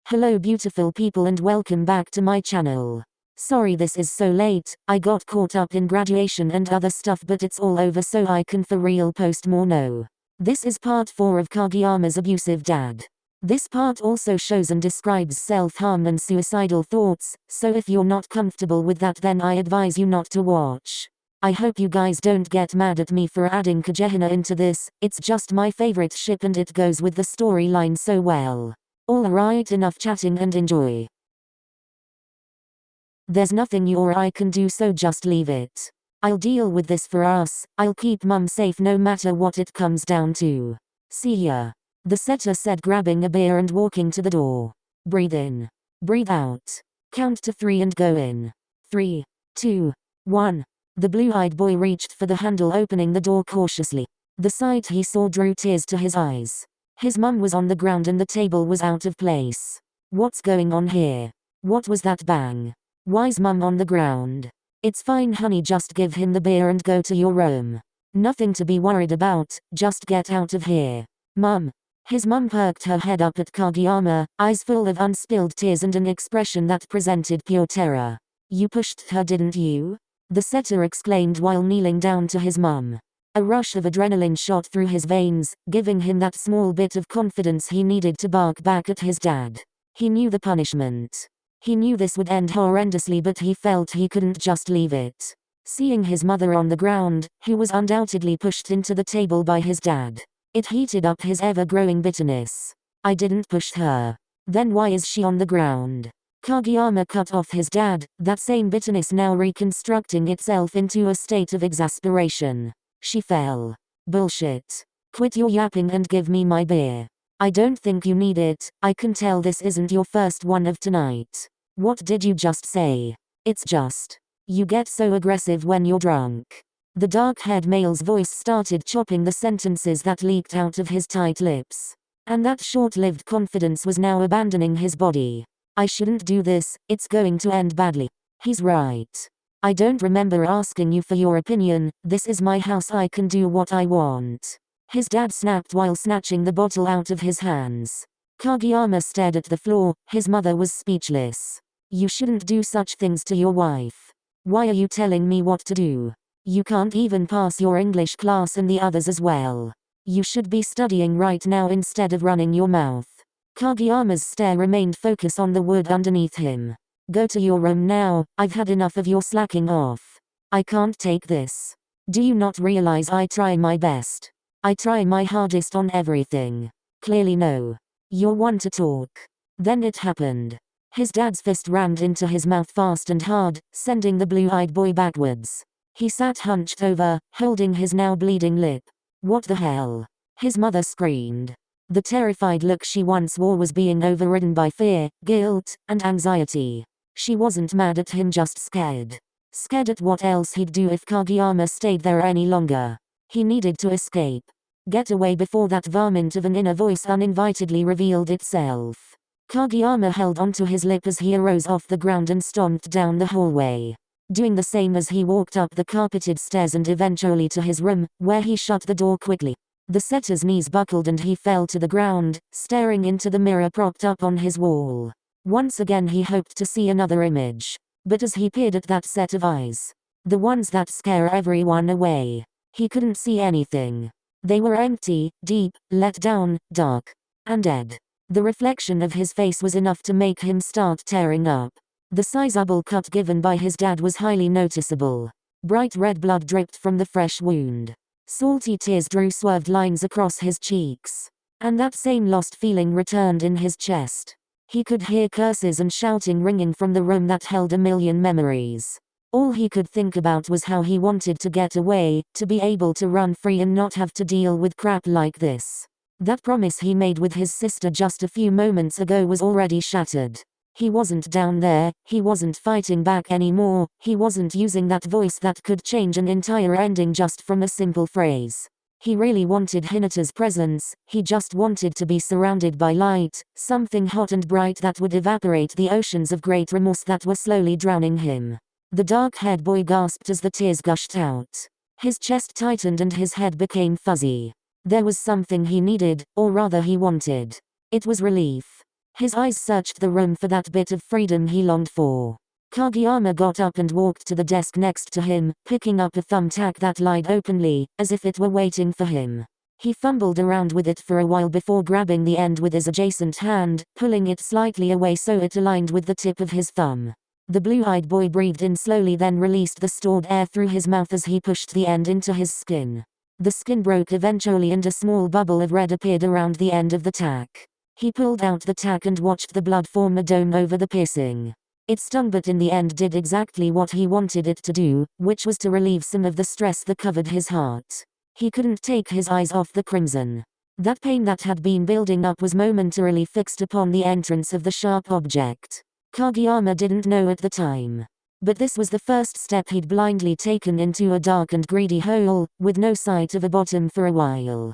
Hello beautiful people and welcome back to my channel. Sorry this is so late, I got caught up in graduation and other stuff, but it's all over so I can for real post more now. This is part 4 of Kageyama's abusive dad. This part also shows and describes self-harm and suicidal thoughts, so if you're not comfortable with that then I advise you not to watch. I hope you guys don't get mad at me for adding Kagehina into this, it's just my favorite ship and it goes with the storyline so well. Alright, enough chatting and enjoy. There's nothing you or I can do, so just leave it. I'll deal with this for us, I'll keep mum safe no matter what it comes down to. See ya. The setter said, grabbing a beer and walking to the door. Breathe in. Breathe out. Count to 3 and go in. 3, 2, 1. The blue-eyed boy reached for the handle, opening the door cautiously. The sight he saw drew tears to his eyes. His mum was on the ground and the table was out of place. What's going on here? What was that bang? Why's mum on the ground? It's fine honey, just give him the beer and go to your room. Nothing to be worried about, just get out of here. Mum. His mum perked her head up at Kageyama, eyes full of unspilled tears and an expression that presented pure terror. You pushed her, didn't you? The setter exclaimed while kneeling down to his mum. A rush of adrenaline shot through his veins, giving him that small bit of confidence he needed to bark back at his dad. He knew the punishment. He knew this would end horrendously, but he felt he couldn't just leave it. Seeing his mother on the ground, who was undoubtedly pushed into the table by his dad, it heated up his ever-growing bitterness. I didn't push her. Then why is she on the ground? Kageyama cut off his dad, that same bitterness now reconstructing itself into a state of exasperation. She fell. Bullshit. Quit your yapping and give me my beer. I don't think you need it, I can tell this isn't your first one of tonight. What did you just say? It's just. You get so aggressive when you're drunk. The dark-haired male's voice started chopping the sentences that leaked out of his tight lips. And that short-lived confidence was now abandoning his body. I shouldn't do this, it's going to end badly. He's right. I don't remember asking you for your opinion, this is my house, I can do what I want. His dad snapped while snatching the bottle out of his hands. Kageyama stared at the floor, his mother was speechless. You shouldn't do such things to your wife. Why are you telling me what to do? You can't even pass your English class and the others as well. You should be studying right now instead of running your mouth. Kageyama's stare remained focused on the wood underneath him. Go to your room now, I've had enough of your slacking off. I can't take this. Do you not realize I try my best? I try my hardest on everything. Clearly no. You're one to talk. Then it happened. His dad's fist rammed into his mouth fast and hard, sending the blue-eyed boy backwards. He sat hunched over, holding his now bleeding lip. What the hell? His mother screamed. The terrified look she once wore was being overridden by fear, guilt, and anxiety. She wasn't mad at him, just scared. Scared at what else he'd do if Kageyama stayed there any longer. He needed to escape. Get away before that varmint of an inner voice uninvitedly revealed itself. Kageyama held onto his lip as he arose off the ground and stomped down the hallway. Doing the same as he walked up the carpeted stairs and eventually to his room, where he shut the door quickly. The setter's knees buckled and he fell to the ground, staring into the mirror propped up on his wall. Once again he hoped to see another image. But as he peered at that set of eyes, the ones that scare everyone away, he couldn't see anything. They were empty, deep, let down, dark, and dead. The reflection of his face was enough to make him start tearing up. The sizable cut given by his dad was highly noticeable. Bright red blood dripped from the fresh wound. Salty tears drew swerved lines across his cheeks. And that same lost feeling returned in his chest. He could hear curses and shouting ringing from the room that held a million memories. All he could think about was how he wanted to get away, to be able to run free and not have to deal with crap like this. That promise he made with his sister just a few moments ago was already shattered. He wasn't down there, he wasn't fighting back anymore, he wasn't using that voice that could change an entire ending just from a simple phrase. He really wanted Hinata's presence, he just wanted to be surrounded by light, something hot and bright that would evaporate the oceans of great remorse that were slowly drowning him. The dark-haired boy gasped as the tears gushed out. His chest tightened and his head became fuzzy. There was something he needed, or rather he wanted. It was relief. His eyes searched the room for that bit of freedom he longed for. Kageyama got up and walked to the desk next to him, picking up a thumbtack that lied openly, as if it were waiting for him. He fumbled around with it for a while before grabbing the end with his adjacent hand, pulling it slightly away so it aligned with the tip of his thumb. The blue-eyed boy breathed in slowly, then released the stored air through his mouth as he pushed the end into his skin. The skin broke eventually and a small bubble of red appeared around the end of the tack. He pulled out the tack and watched the blood form a dome over the piercing. It stung, but in the end did exactly what he wanted it to do, which was to relieve some of the stress that covered his heart. He couldn't take his eyes off the crimson. That pain that had been building up was momentarily fixed upon the entrance of the sharp object. Kageyama didn't know at the time. But this was the first step he'd blindly taken into a dark and greedy hole, with no sight of a bottom for a while.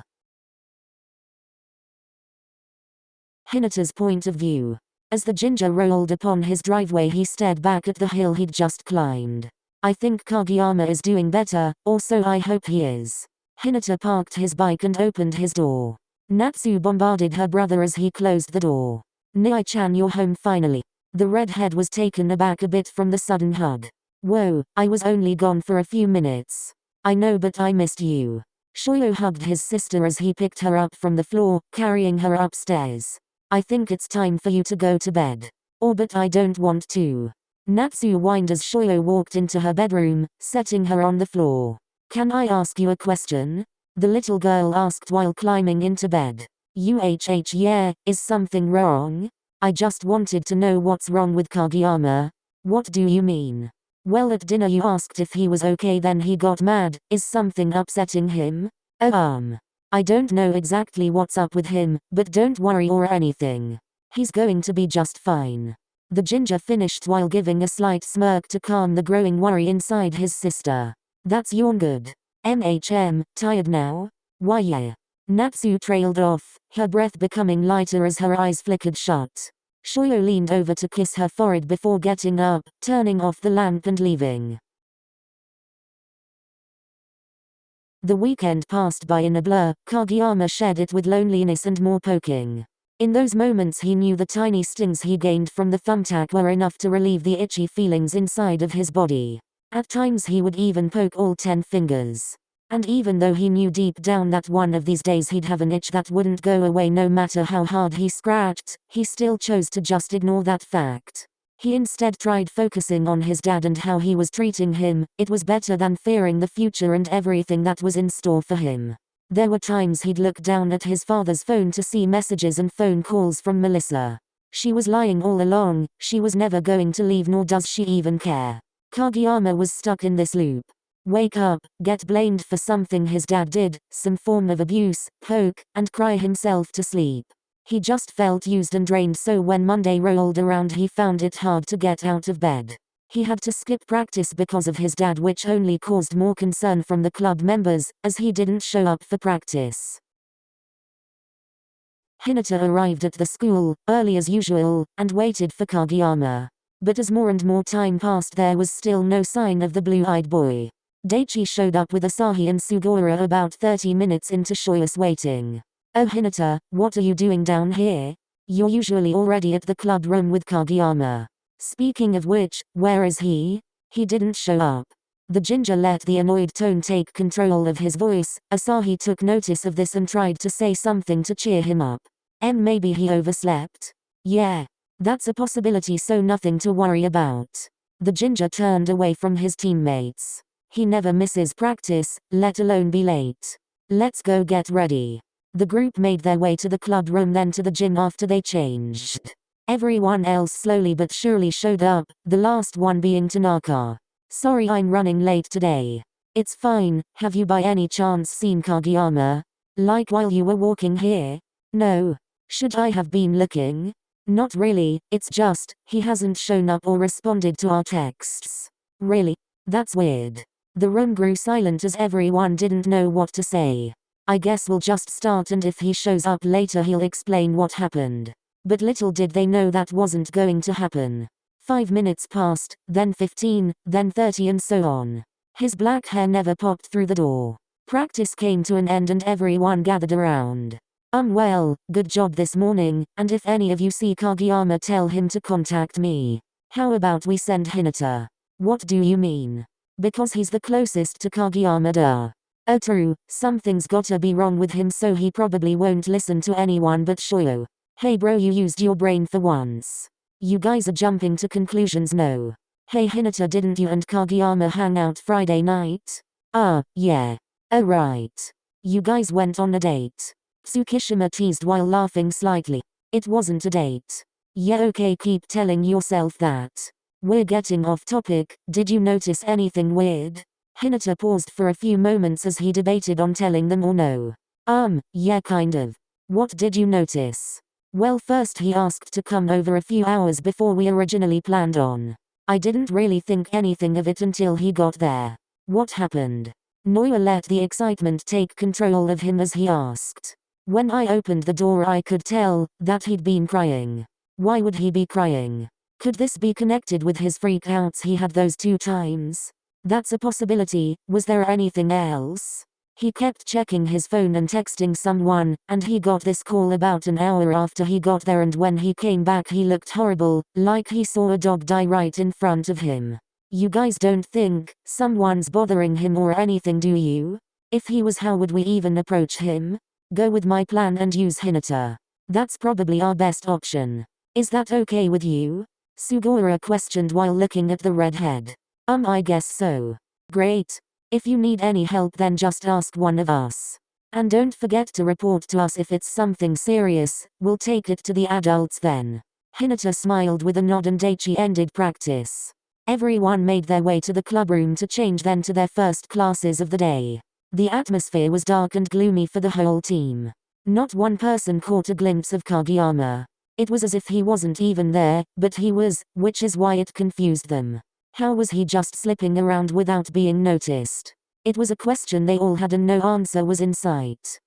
Hinata's point of view. As the ginger rolled upon his driveway, he stared back at the hill he'd just climbed. I think Kageyama is doing better, or so I hope he is. Hinata parked his bike and opened his door. Natsu bombarded her brother as he closed the door. Nai-chan, you're home finally. The redhead was taken aback a bit from the sudden hug. Whoa, I was only gone for a few minutes. I know, but I missed you. Shoyo hugged his sister as he picked her up from the floor, carrying her upstairs. I think it's time for you to go to bed. Oh, but I don't want to. Natsu whined as Shoyo walked into her bedroom, setting her on the floor. Can I ask you a question? The little girl asked while climbing into bed. Yeah, is something wrong? I just wanted to know what's wrong with Kageyama. What do you mean? Well, at dinner you asked if he was okay, then he got mad. Is something upsetting him? I don't know exactly what's up with him, but don't worry or anything. He's going to be just fine. The ginger finished while giving a slight smirk to calm the growing worry inside his sister. That's yawn good. Tired now? Why yeah. Natsu trailed off, her breath becoming lighter as her eyes flickered shut. Shoyo leaned over to kiss her forehead before getting up, turning off the lamp and leaving. The weekend passed by in a blur. Kageyama shared it with loneliness and more poking. In those moments he knew the tiny stings he gained from the thumbtack were enough to relieve the itchy feelings inside of his body. At times he would even poke all 10 fingers. And even though he knew deep down that one of these days he'd have an itch that wouldn't go away no matter how hard he scratched, he still chose to just ignore that fact. He instead tried focusing on his dad and how he was treating him. It was better than fearing the future and everything that was in store for him. There were times he'd look down at his father's phone to see messages and phone calls from Melissa. She was lying all along, she was never going to leave, nor does she even care. Kageyama was stuck in this loop. Wake up, get blamed for something his dad did, some form of abuse, poke, and cry himself to sleep. He just felt used and drained, so when Monday rolled around he found it hard to get out of bed. He had to skip practice because of his dad, which only caused more concern from the club members, as he didn't show up for practice. Hinata arrived at the school, early as usual, and waited for Kageyama. But as more and more time passed there was still no sign of the blue-eyed boy. Daichi showed up with Asahi and Sugawara about 30 minutes into Shoyo's waiting. Oh Hinata, what are you doing down here? You're usually already at the club room with Kageyama. Speaking of which, where is he? He didn't show up. The ginger let the annoyed tone take control of his voice. Asahi took notice of this and tried to say something to cheer him up. Maybe he overslept? Yeah. That's a possibility, so nothing to worry about. The ginger turned away from his teammates. He never misses practice, let alone be late. Let's go get ready. The group made their way to the club room, then to the gym after they changed. Everyone else slowly but surely showed up, the last one being Tanaka. Sorry I'm running late today. It's fine. Have you by any chance seen Kageyama? Like while you were walking here? No. Should I have been looking? Not really, it's just, he hasn't shown up or responded to our texts. Really? That's weird. The room grew silent as everyone didn't know what to say. I guess we'll just start, and if he shows up later he'll explain what happened. But little did they know that wasn't going to happen. 5 minutes passed, then 15, then 30 and so on. His black hair never popped through the door. Practice came to an end and everyone gathered around. Well, good job this morning, and if any of you see Kageyama tell him to contact me. How about we send Hinata? What do you mean? Because he's the closest to Kageyama duh. Oh true, something's gotta be wrong with him so he probably won't listen to anyone but Shoyo. Hey bro, you used your brain for once. You guys are jumping to conclusions no. Hey Hinata, didn't you and Kageyama hang out Friday night? Yeah. Oh right. You guys went on a date. Tsukishima teased while laughing slightly. It wasn't a date. Yeah okay, keep telling yourself that. We're getting off topic, did you notice anything weird? Hinata paused for a few moments as he debated on telling them or no. Yeah kind of. What did you notice? Well first he asked to come over a few hours before we originally planned on. I didn't really think anything of it until he got there. What happened? Noya let the excitement take control of him as he asked. When I opened the door I could tell that he'd been crying. Why would he be crying? Could this be connected with his freakouts he had those 2 times? That's a possibility. Was there anything else? He kept checking his phone and texting someone, and he got this call about an hour after he got there, and when he came back he looked horrible, like he saw a dog die right in front of him. You guys don't think someone's bothering him or anything, do you? If he was, how would we even approach him? Go with my plan and use Hinata. That's probably our best option. Is that okay with you? Sugawara questioned while looking at the redhead. I guess so. Great. If you need any help then just ask one of us. And don't forget to report to us if it's something serious, we'll take it to the adults then. Hinata smiled with a nod and Daichi ended practice. Everyone made their way to the clubroom to change then to their first classes of the day. The atmosphere was dark and gloomy for the whole team. Not one person caught a glimpse of Kageyama. It was as if he wasn't even there, but he was, which is why it confused them. How was he just slipping around without being noticed? It was a question they all had and no answer was in sight.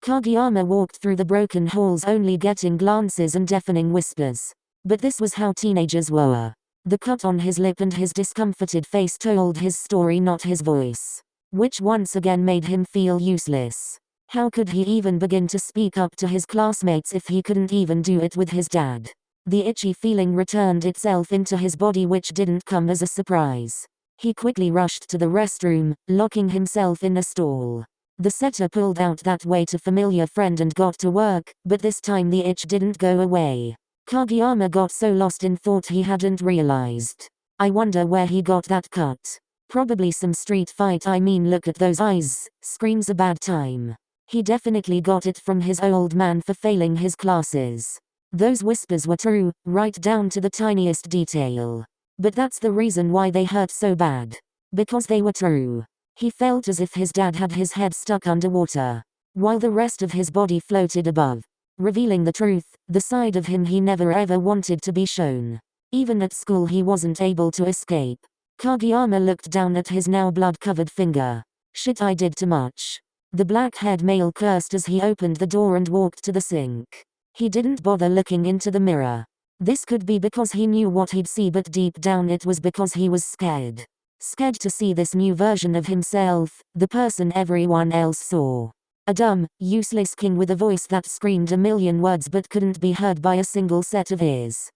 Kageyama walked through the broken halls only getting glances and deafening whispers. But this was how teenagers were. The cut on his lip and his discomforted face told his story, not his voice. Which once again made him feel useless. How could he even begin to speak up to his classmates if he couldn't even do it with his dad? The itchy feeling returned itself into his body, which didn't come as a surprise. He quickly rushed to the restroom, locking himself in a stall. The setter pulled out that way to familiar friend and got to work, but this time the itch didn't go away. Kageyama got so lost in thought he hadn't realized. I wonder where he got that cut. Probably some street fight. I mean, look at those eyes, screams a bad time. He definitely got it from his old man for failing his classes. Those whispers were true, right down to the tiniest detail. But that's the reason why they hurt so bad. Because they were true. He felt as if his dad had his head stuck underwater, while the rest of his body floated above, revealing the truth, the side of him he never ever wanted to be shown. Even at school he wasn't able to escape. Kageyama looked down at his now blood-covered finger. Shit, I did too much. The black-haired male cursed as he opened the door and walked to the sink. He didn't bother looking into the mirror. This could be because he knew what he'd see, but deep down it was because he was scared. Scared to see this new version of himself, the person everyone else saw. A dumb, useless king with a voice that screamed a million words but couldn't be heard by a single set of ears.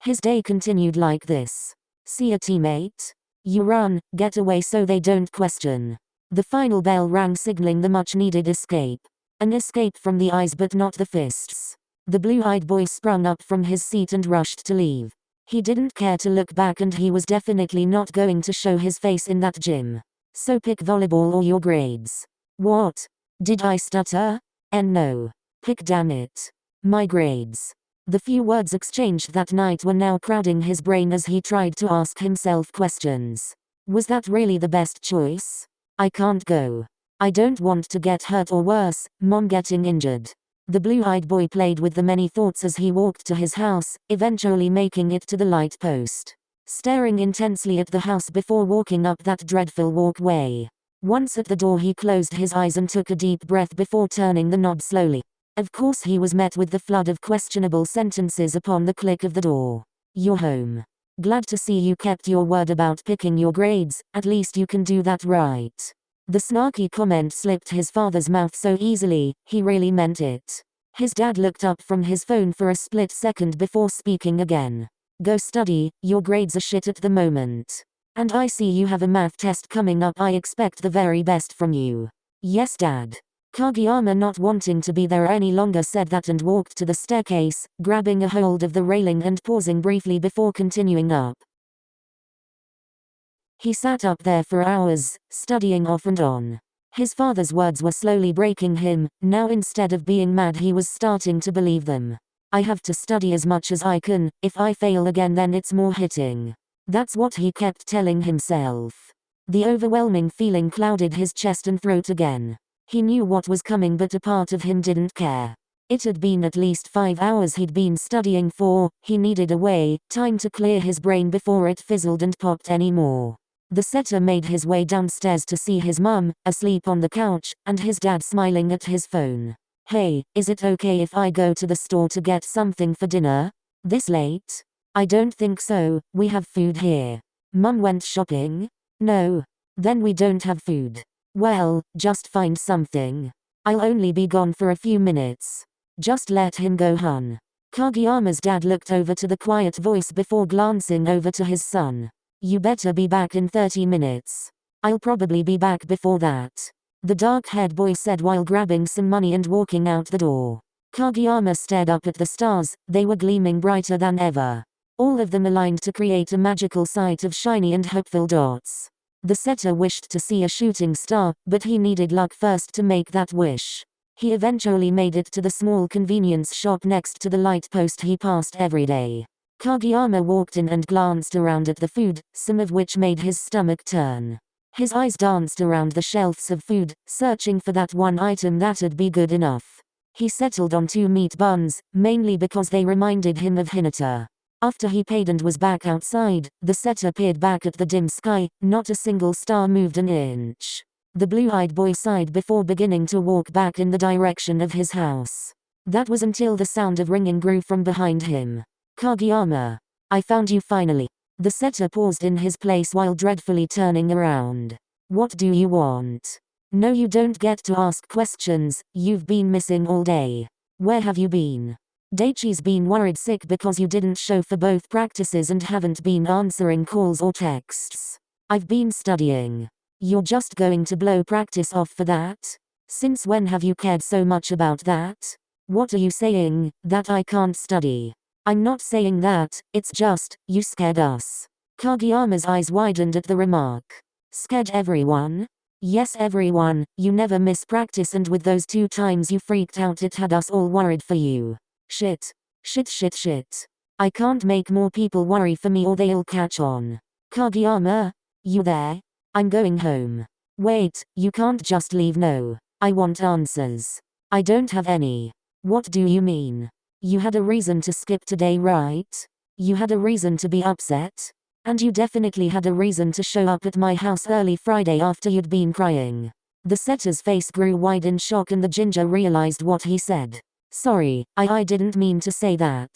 His day continued like this. See a teammate? You run, get away so they don't question. The final bell rang, signaling the much-needed escape. An escape from the eyes but not the fists. The blue-eyed boy sprung up from his seat and rushed to leave. He didn't care to look back, and he was definitely not going to show his face in that gym. So pick volleyball or your grades. What? Did I stutter? No. Pick, damn it. My grades. The few words exchanged that night were now crowding his brain as he tried to ask himself questions. Was that really the best choice? I can't go. I don't want to get hurt, or worse, Mom getting injured. The blue-eyed boy played with the many thoughts as he walked to his house, eventually making it to the light post. Staring intensely at the house before walking up that dreadful walkway. Once at the door he closed his eyes and took a deep breath before turning the knob slowly. Of course he was met with the flood of questionable sentences upon the click of the door. You're home. Glad to see you kept your word about picking your grades, at least you can do that right. The snarky comment slipped his father's mouth so easily, he really meant it. His dad looked up from his phone for a split second before speaking again. Go study, your grades are shit at the moment. And I see you have a math test coming up. I expect the very best from you. Yes, Dad. Kageyama, not wanting to be there any longer, said that and walked to the staircase, grabbing a hold of the railing and pausing briefly before continuing up. He sat up there for hours, studying off and on. His father's words were slowly breaking him. Now instead of being mad, he was starting to believe them. I have to study as much as I can. If I fail again, then it's more hitting. That's what he kept telling himself. The overwhelming feeling clouded his chest and throat again. He knew what was coming, but a part of him didn't care. It had been at least 5 hours he'd been studying for. He needed a way, time to clear his brain before it fizzled and popped anymore. The setter made his way downstairs to see his mum, asleep on the couch, and his dad smiling at his phone. Hey, is it okay if I go to the store to get something for dinner? This late? I don't think so, we have food here. Mum went shopping? No. Then we don't have food. Well, just find something. I'll only be gone for a few minutes. Just let him go, hun. Kageyama's dad looked over to the quiet voice before glancing over to his son. You better be back in 30 minutes. I'll probably be back before that. The dark-haired boy said while grabbing some money and walking out the door. Kageyama stared up at the stars. They were gleaming brighter than ever. All of them aligned to create a magical sight of shiny and hopeful dots. The setter wished to see a shooting star, but he needed luck first to make that wish. He eventually made it to the small convenience shop next to the light post he passed every day. Kageyama walked in and glanced around at the food, some of which made his stomach turn. His eyes danced around the shelves of food, searching for that one item that'd be good enough. He settled on 2 meat buns, mainly because they reminded him of Hinata. After he paid and was back outside, the setter peered back at the dim sky. Not a single star moved an inch. The blue-eyed boy sighed before beginning to walk back in the direction of his house. That was until the sound of ringing grew from behind him. Kageyama. I found you finally. The setter paused in his place while dreadfully turning around. What do you want? No, you don't get to ask questions. You've been missing all day. Where have you been? Daichi's been worried sick because you didn't show for both practices and haven't been answering calls or texts. I've been studying. You're just going to blow practice off for that? Since when have you cared so much about that? What are you saying, that I can't study? I'm not saying that, it's just, you scared us. Kageyama's eyes widened at the remark. Scared everyone? Yes, everyone. You never miss practice, and with those 2 times you freaked out, it had us all worried for you. Shit. Shit shit shit. I can't make more people worry for me or they'll catch on. Kageyama? You there? I'm going home. Wait, you can't just leave. No. I want answers. I don't have any. What do you mean? You had a reason to skip today, right? You had a reason to be upset? And you definitely had a reason to show up at my house early Friday after you'd been crying. The setter's face grew wide in shock and the ginger realized what he said. Sorry, I didn't mean to say that.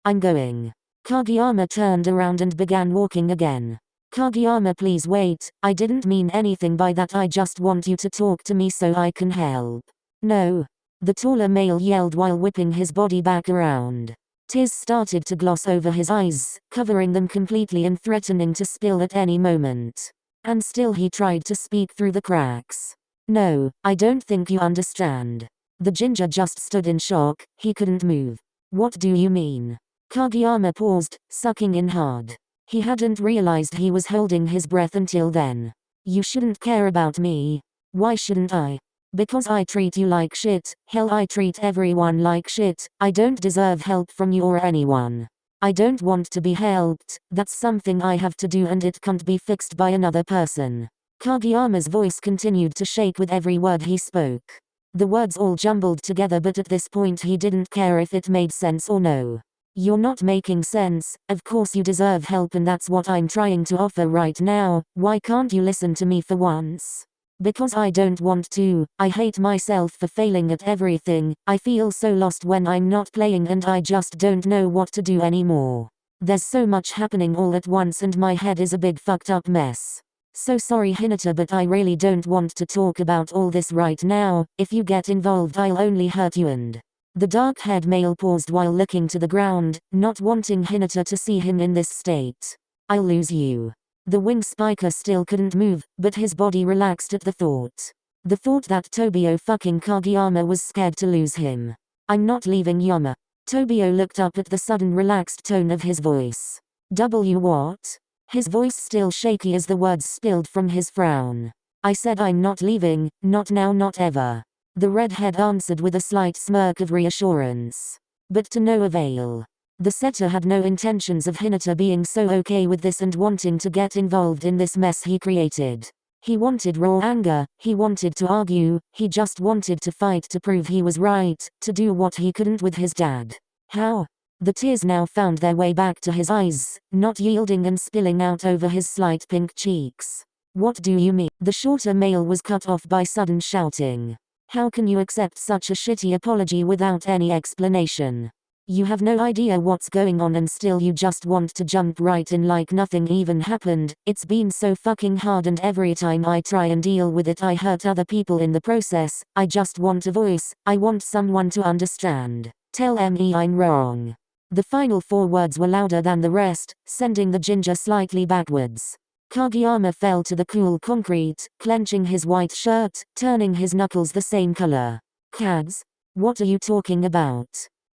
I'm going. Kageyama turned around and began walking again. Kageyama, please wait, I didn't mean anything by that. I just want you to talk to me so I can help. No. The taller male yelled while whipping his body back around. Tears started to gloss over his eyes, covering them completely and threatening to spill at any moment. And still he tried to speak through the cracks. No, I don't think you understand. The ginger just stood in shock. He couldn't move. What do you mean? Kageyama paused, sucking in hard. He hadn't realized he was holding his breath until then. You shouldn't care about me. Why shouldn't I? Because I treat you like shit. Hell, I treat everyone like shit. I don't deserve help from you or anyone. I don't want to be helped. That's something I have to do and it can't be fixed by another person. Kageyama's voice continued to shake with every word he spoke. The words all jumbled together, but at this point he didn't care if it made sense or no. You're not making sense. Of course you deserve help and that's what I'm trying to offer right now. Why can't you listen to me for once? Because I don't want to. I hate myself for failing at everything. I feel so lost when I'm not playing and I just don't know what to do anymore. There's so much happening all at once and my head is a big fucked up mess. So sorry Hinata, but I really don't want to talk about all this right now. If you get involved I'll only hurt you. And the dark-haired male paused while looking to the ground, not wanting Hinata to see him in this state. I'll lose you. The wing spiker still couldn't move, but his body relaxed at the thought. The thought that Tobio fucking Kageyama was scared to lose him. I'm not leaving Yama. Tobio looked up at the sudden relaxed tone of his voice. What? His voice still shaky as the words spilled from his frown. I said I'm not leaving, not now, not ever. The redhead answered with a slight smirk of reassurance. But to no avail. The setter had no intentions of Hinata being so okay with this and wanting to get involved in this mess he created. He wanted raw anger, he wanted to argue, he just wanted to fight to prove he was right, to do what he couldn't with his dad. How? The tears now found their way back to his eyes, not yielding and spilling out over his slight pink cheeks. What do you mean? The shorter male was cut off by sudden shouting. How can you accept such a shitty apology without any explanation? You have no idea what's going on and still you just want to jump right in like nothing even happened. It's been so fucking hard and every time I try and deal with it I hurt other people in the process. I just want a voice, I want someone to understand. Tell me I'm wrong. The final 4 words were louder than the rest, sending the ginger slightly backwards. Kageyama fell to the cool concrete, clenching his white shirt, turning his knuckles the same color. Kads? What are you talking about?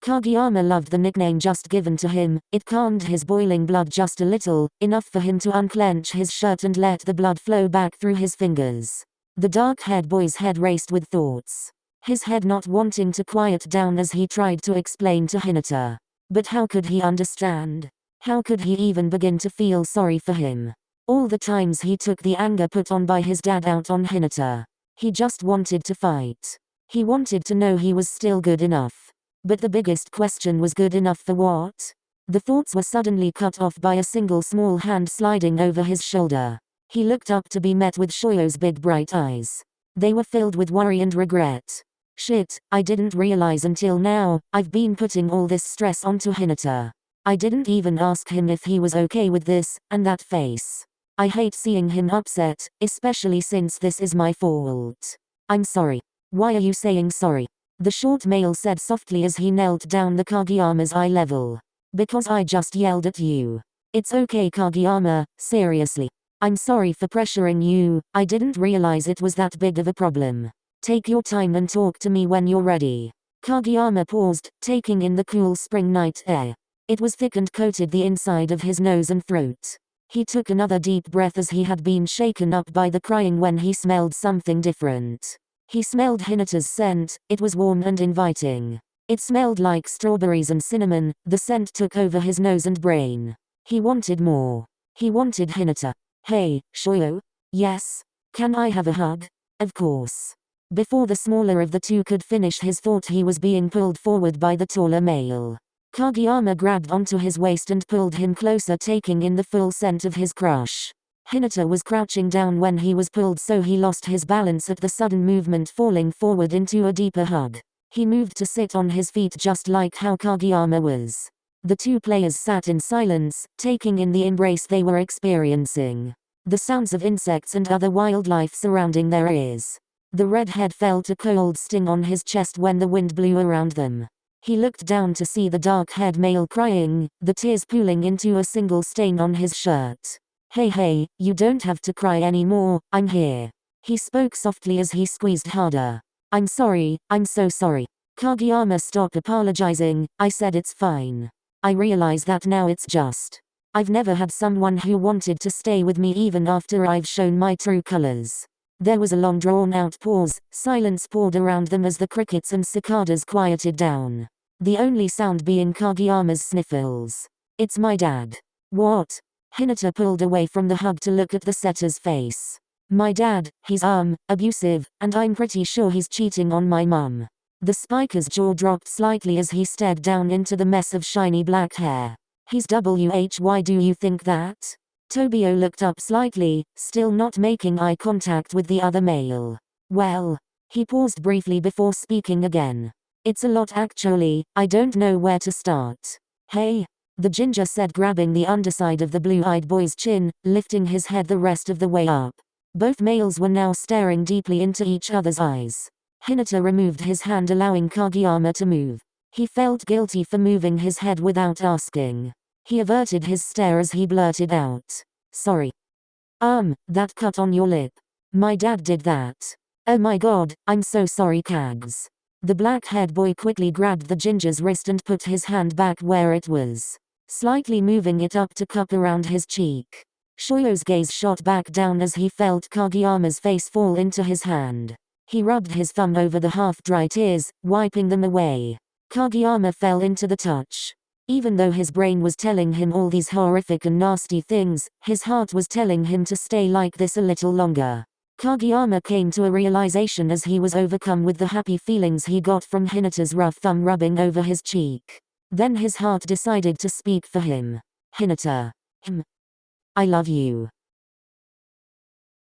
Kageyama loved the nickname just given to him. It calmed his boiling blood just a little, enough for him to unclench his shirt and let the blood flow back through his fingers. The dark-haired boy's head raced with thoughts. His head not wanting to quiet down as he tried to explain to Hinata. But how could he understand? How could he even begin to feel sorry for him? All the times he took the anger put on by his dad out on Hinata. He just wanted to fight. He wanted to know he was still good enough. But the biggest question was good enough for what? The thoughts were suddenly cut off by a single small hand sliding over his shoulder. He looked up to be met with Shoyo's big bright eyes. They were filled with worry and regret. Shit, I didn't realize until now, I've been putting all this stress onto Hinata. I didn't even ask him if he was okay with this, and that face. I hate seeing him upset, especially since this is my fault. I'm sorry. Why are you saying sorry? The short male said softly as he knelt down the Kageyama's eye level. Because I just yelled at you. It's okay Kageyama, seriously. I'm sorry for pressuring you, I didn't realize it was that big of a problem. Take your time and talk to me when you're ready. Kageyama paused, taking in the cool spring night air. It was thick and coated the inside of his nose and throat. He took another deep breath as he had been shaken up by the crying when he smelled something different. He smelled Hinata's scent. It was warm and inviting. It smelled like strawberries and cinnamon. The scent took over his nose and brain. He wanted more. He wanted Hinata. Hey, Shoyo? Yes? Can I have a hug? Of course. Before the smaller of the two could finish his thought he was being pulled forward by the taller male. Kageyama grabbed onto his waist and pulled him closer, taking in the full scent of his crush. Hinata was crouching down when he was pulled, so he lost his balance at the sudden movement, falling forward into a deeper hug. He moved to sit on his feet just like how Kageyama was. The two players sat in silence, taking in the embrace they were experiencing. The sounds of insects and other wildlife surrounding their ears. The redhead felt a cold sting on his chest when the wind blew around them. He looked down to see the dark-haired male crying, the tears pooling into a single stain on his shirt. Hey, you don't have to cry anymore, I'm here. He spoke softly as he squeezed harder. I'm sorry, I'm so sorry. Kageyama, stop apologizing, I said it's fine. I realize that now, it's just. I've never had someone who wanted to stay with me even after I've shown my true colors. There was a long drawn-out pause. Silence poured around them as the crickets and cicadas quieted down. The only sound being Kageyama's sniffles. It's my dad. What? Hinata pulled away from the hug to look at the setter's face. My dad, he's abusive, and I'm pretty sure he's cheating on my mum. The spiker's jaw dropped slightly as he stared down into the mess of shiny black hair. He's why do you think that? Tobio looked up slightly, still not making eye contact with the other male. Well, he paused briefly before speaking again. It's a lot actually, I don't know where to start. Hey, the ginger said, grabbing the underside of the blue-eyed boy's chin, lifting his head the rest of the way up. Both males were now staring deeply into each other's eyes. Hinata removed his hand, allowing Kageyama to move. He felt guilty for moving his head without asking. He averted his stare as he blurted out, "Sorry. That cut on your lip. My dad did that. Oh my god, I'm so sorry, Kags." The black-haired boy quickly grabbed the ginger's wrist and put his hand back where it was, slightly moving it up to cup around his cheek. Shoyo's gaze shot back down as he felt Kageyama's face fall into his hand. He rubbed his thumb over the half-dry tears, wiping them away. Kageyama fell into the touch. Even though his brain was telling him all these horrific and nasty things, his heart was telling him to stay like this a little longer. Kageyama came to a realization as he was overcome with the happy feelings he got from Hinata's rough thumb rubbing over his cheek. Then his heart decided to speak for him. "Hinata. I love you."